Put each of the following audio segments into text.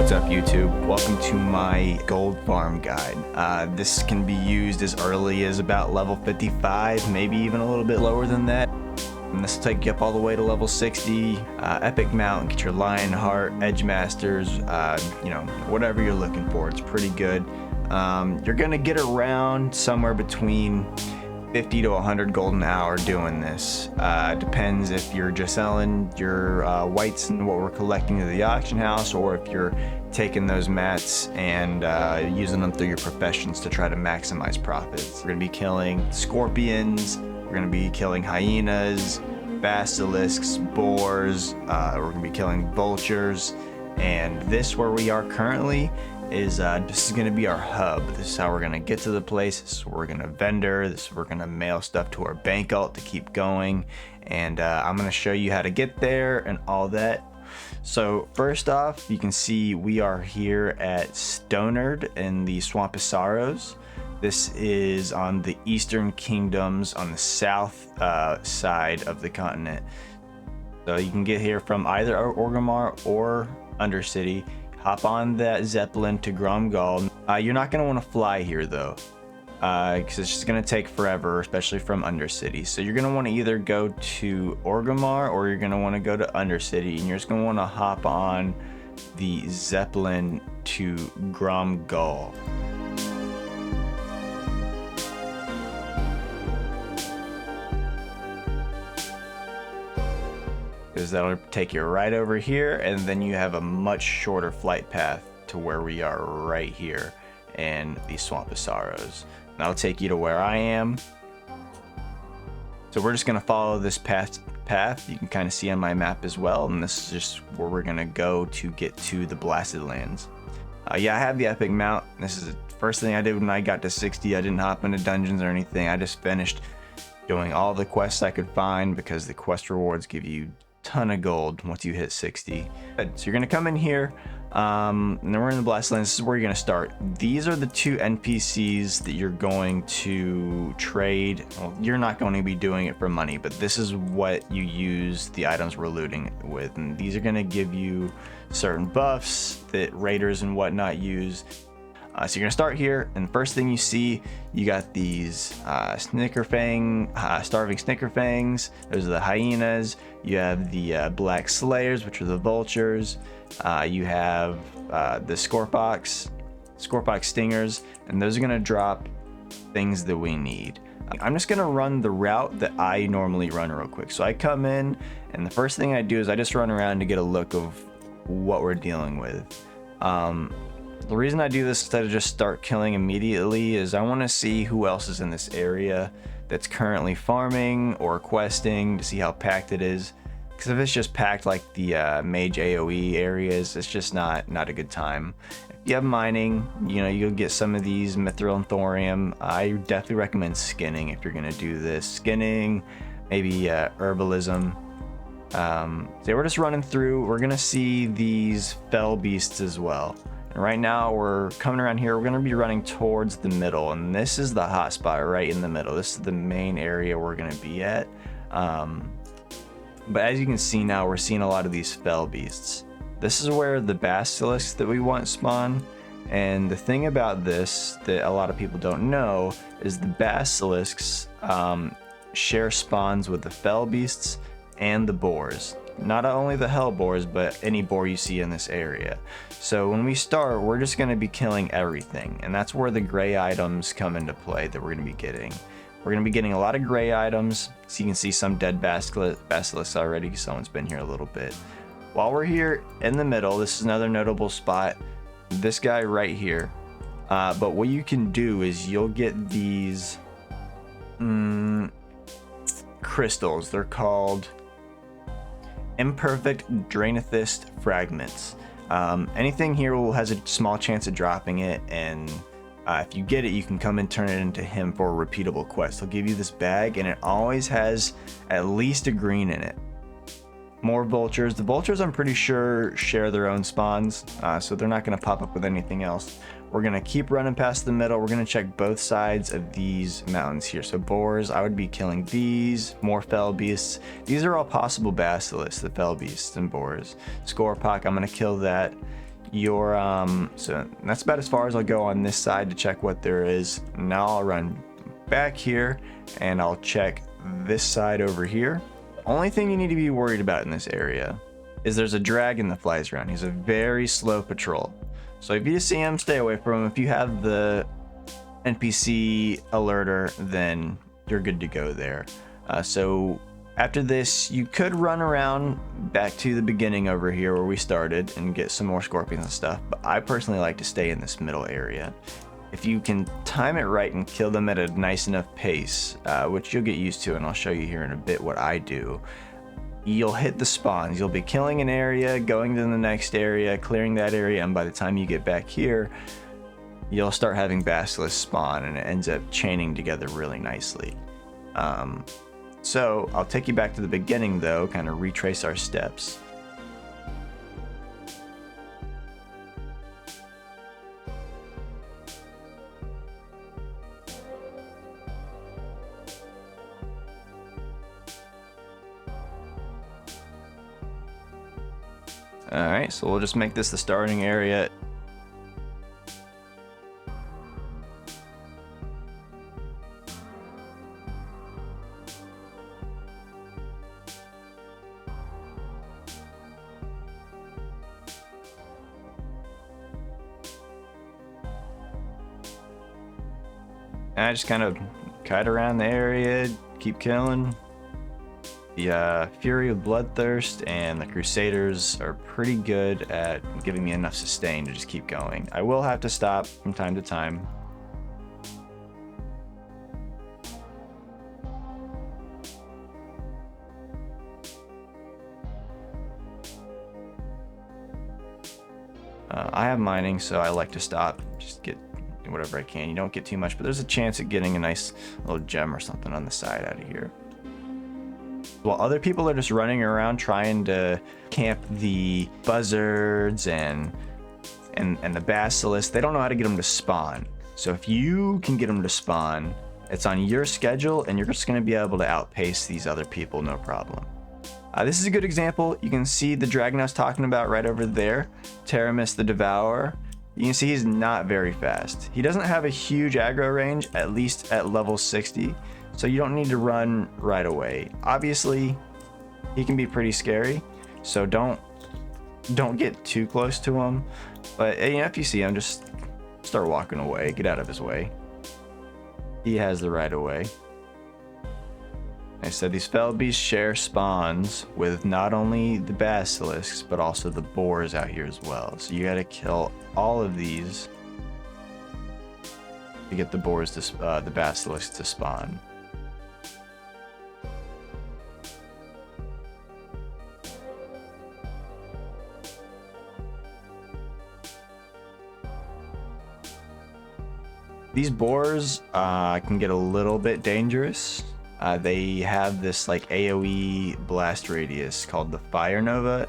What's up YouTube? Welcome to my gold farm guide. This can be used as early as about level 55, maybe even a little bit lower than that. And this will take you up all the way to level 60. Epic mount, get your Lion Heart, Edge Masters, whatever you're looking for. It's pretty good. You're gonna get around somewhere between 50 to 100 gold an hour doing this. Depends if you're just selling your whites and what we're collecting to the auction house, or if you're taking those mats and using them through your professions to try to maximize profits. We're gonna be killing scorpions, we're gonna be killing hyenas, basilisks, boars, we're gonna be killing vultures, and this where we are currently is this is going to be our hub. This is how we're going to get to the place. This is where we're going to vendor. This is where we're going to mail stuff to our bank alt to keep going, and I'm going to show you how to get there and all that. So first off, you can see we are here at Stonard in the Swamp of Sorrows. This is on the Eastern Kingdoms on the south side of the continent. So you can get here from either Orgrimmar or Undercity. Hop on that Zeppelin to Gromgal. You're not going to want to fly here though, because it's just going to take forever, especially from Undercity. So you're going to want to either go to Orgrimmar or you're going to want to go to Undercity, and you're just going to want to hop on the Zeppelin to Gromgal. Because that'll take you right over here, and then you have a much shorter flight path to where we are right here in the Swamp of Sorrows. And that'll take you to where I am. So we're just gonna follow this path. You can kind of see on my map as well, and this is just where we're gonna go to get to the Blasted Lands. Yeah, I have the epic mount. This is the first thing I did when I got to 60. I didn't hop into dungeons or anything. I just finished doing all the quests I could find, because the quest rewards give you ton of gold once you hit 60. So you're gonna come in here, and then we're in the Blast Lands. This is where you're gonna start. These are the two NPCs that you're going to trade. Well, you're not going to be doing it for money, but this is what you use the items we're looting with, and these are gonna give you certain buffs that raiders and whatnot use. So you're gonna start here, and the first thing you see, you got these starving Snickerfangs. Those are the hyenas. You have the black slayers, which are the vultures. You have the Scorpok stingers, and those are gonna drop things that we need. I'm just gonna run the route that I normally run real quick. So I come in, and the first thing I do is I just run around to get a look of what we're dealing with. The reason I do this instead of just start killing immediately is I want to see who else is in this area that's currently farming or questing, to see how packed it is. Because if it's just packed like the mage AoE areas, it's just not a good time. If you have mining, you'll get some of these mithril and thorium. I definitely recommend skinning if you're going to do this. Skinning, maybe herbalism. So we're just running through. We're going to see these fell beasts as well. And right now we're coming around here. We're going to be running towards the middle, and this is the hot spot right in the middle. This is the main area we're going to be at. But as you can see now, we're seeing a lot of these fell beasts. This is where the basilisks that we want spawn. And the thing about this that a lot of people don't know is the basilisks share spawns with the fell beasts and the boars. Not only the hell boars, but any boar you see in this area. So when we start, we're just going to be killing everything, and that's where the gray items come into play that we're going to be getting. We're going to be getting a lot of gray items. So you can see some dead basilisks already. Someone's been here a little bit. While we're here in the middle, this is another notable spot. This guy right here. But what you can do is you'll get these crystals. They're called Imperfect Draenethyst Fragments. Anything here has a small chance of dropping it, and if you get it, you can come and turn it into him for a repeatable quest. He'll give you this bag, and it always has at least a green in it. More vultures. The vultures, I'm pretty sure, share their own spawns, so they're not going to pop up with anything else. We're going to keep running past the middle. We're going to check both sides of these mountains here. So boars, I would be killing these. More fell beasts. These are all possible basilisks, the fell beasts and boars. Scorpok, I'm going to kill that. your so that's about as far as I'll go on this side to check what there is. Now I'll run back here and I'll check this side over here. The only thing you need to be worried about in this area is there's a dragon that flies around. He's a very slow patrol, so if you see him, stay away from him. If you have the NPC alerter, then you're good to go there. So after this, you could run around back to the beginning over here where we started and get some more scorpions and stuff, but I personally like to stay in this middle area. If you can time it right and kill them at a nice enough pace, which you'll get used to, and I'll show you here in a bit what I do, you'll hit the spawns. You'll be killing an area, going to the next area, clearing that area, and by the time you get back here, you'll start having Basilisk spawn, and it ends up chaining together really nicely. So I'll take you back to the beginning though, kind of retrace our steps. Alright, so we'll just make this the starting area. And I just kind of kite around the area, keep killing. The Fury of Bloodthirst and the Crusaders are pretty good at giving me enough sustain to just keep going. I will have to stop from time to time. I have mining, so I like to stop, just get whatever I can. You don't get too much, but there's a chance of getting a nice little gem or something on the side out of here. While other people are just running around trying to camp the buzzards and the basilisk, they don't know how to get them to spawn. So if you can get them to spawn, it's on your schedule and you're just going to be able to outpace these other people, no problem. This is a good example. You can see the dragon I was talking about right over there, Taramis the Devourer. You can see he's not very fast. He doesn't have a huge aggro range, at least at level 60. So you don't need to run right away. Obviously, he can be pretty scary, so don't get too close to him. But you know, if you see him, just start walking away, get out of his way. He has the right of way. I said these fell beasts share spawns with not only the basilisks, but also the boars out here as well. So you gotta kill all of these to get the boars to the basilisks to spawn. These boars can get a little bit dangerous. They have this like AoE blast radius called the Fire Nova.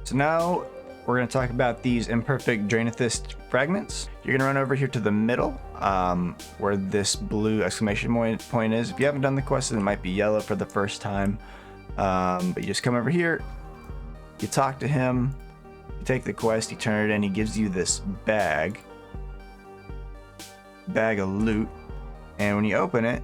So now we're going to talk about these Imperfect Draenethyst Fragments. You're going to run over here to the middle, where this blue exclamation point is. If you haven't done the quest, it might be yellow for the first time. But you just come over here, you talk to him, you take the quest, you turn it in, he gives you this bag of loot, and when you open it,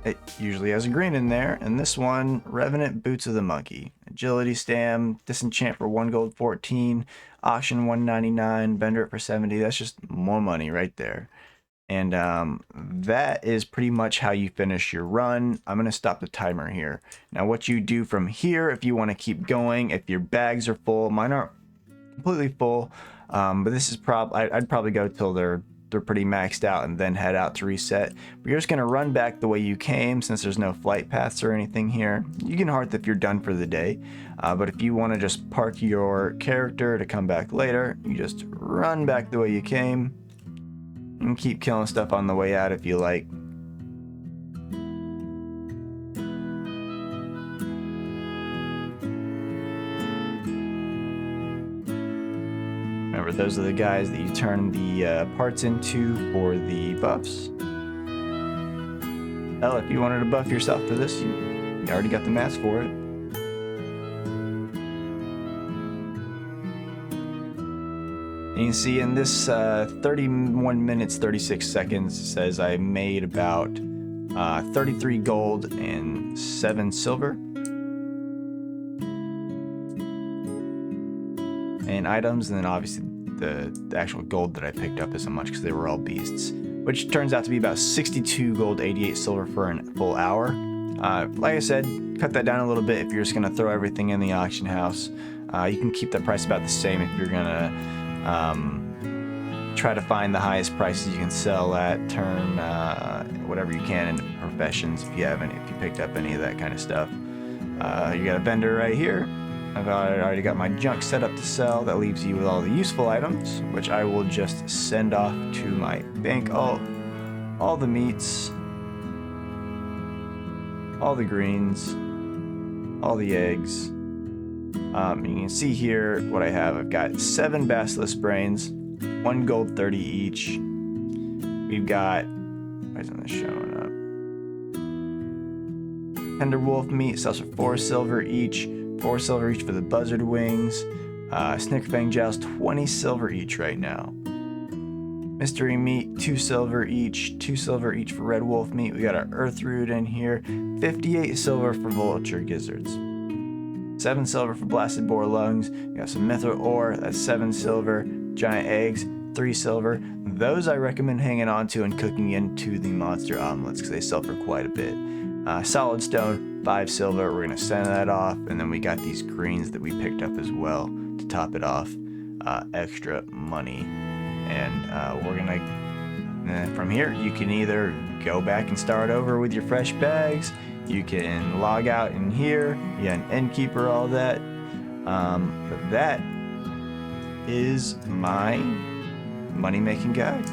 it usually has a green in there, and this one, Revenant Boots of the Monkey. Agility stam, disenchant for 1 gold 14, auction 199, vendor it for 70. That's just more money right there. And that is pretty much how you finish your run. I'm going to stop the timer here. Now what you do from here, if you want to keep going, if your bags are full, mine aren't completely full, but this is I'd probably go till they're pretty maxed out and then head out to reset. But you're just going to run back the way you came, since there's no flight paths or anything here. You can hearth if you're done for the day, but if you want to just park your character to come back later, you just run back the way you came and keep killing stuff on the way out if you like. Remember, those are the guys that you turn the parts into for the buffs. Hell, if you wanted to buff yourself to this, you already got the mask for it. And you can see in this 31 minutes 36 seconds, it says I made about 33 gold and 7 silver. And items, and then obviously the actual gold that I picked up isn't much because they were all beasts, which turns out to be about 62 gold, 88 silver for a full hour. Like I said, cut that down a little bit if you're just going to throw everything in the auction house. You can keep the price about the same if you're going to try to find the highest prices you can sell at, turn whatever you can into professions if you picked up any of that kind of stuff. You got a vendor right here. I've already got my junk set up to sell. That leaves you with all the useful items, which I will just send off to my bank. All the meats, all the greens, all the eggs. You can see here what I have. I've got 7 Basilisk brains, 1 gold 30 each. We've got, why isn't this showing up? Tender wolf meat sells for 4 silver each. 4 silver each for the buzzard wings. Snickerfang jowls, 20 silver each right now. Mystery meat, 2 silver each. 2 silver each for red wolf meat. We got our earth root in here. 58 silver for vulture gizzards. 7 silver for blasted boar lungs. We got some mithril ore. That's 7 silver. Giant eggs, 3 silver. Those I recommend hanging on to and cooking into the monster omelets because they sell for quite a bit. Solid stone, 5 silver. We're going to send that off. And then we got these greens that we picked up as well to top it off. Extra money. And we're going to, from here, you can either go back and start over with your fresh bags. You can log out in here. You got an innkeeper, all that. But that is my money-making guide.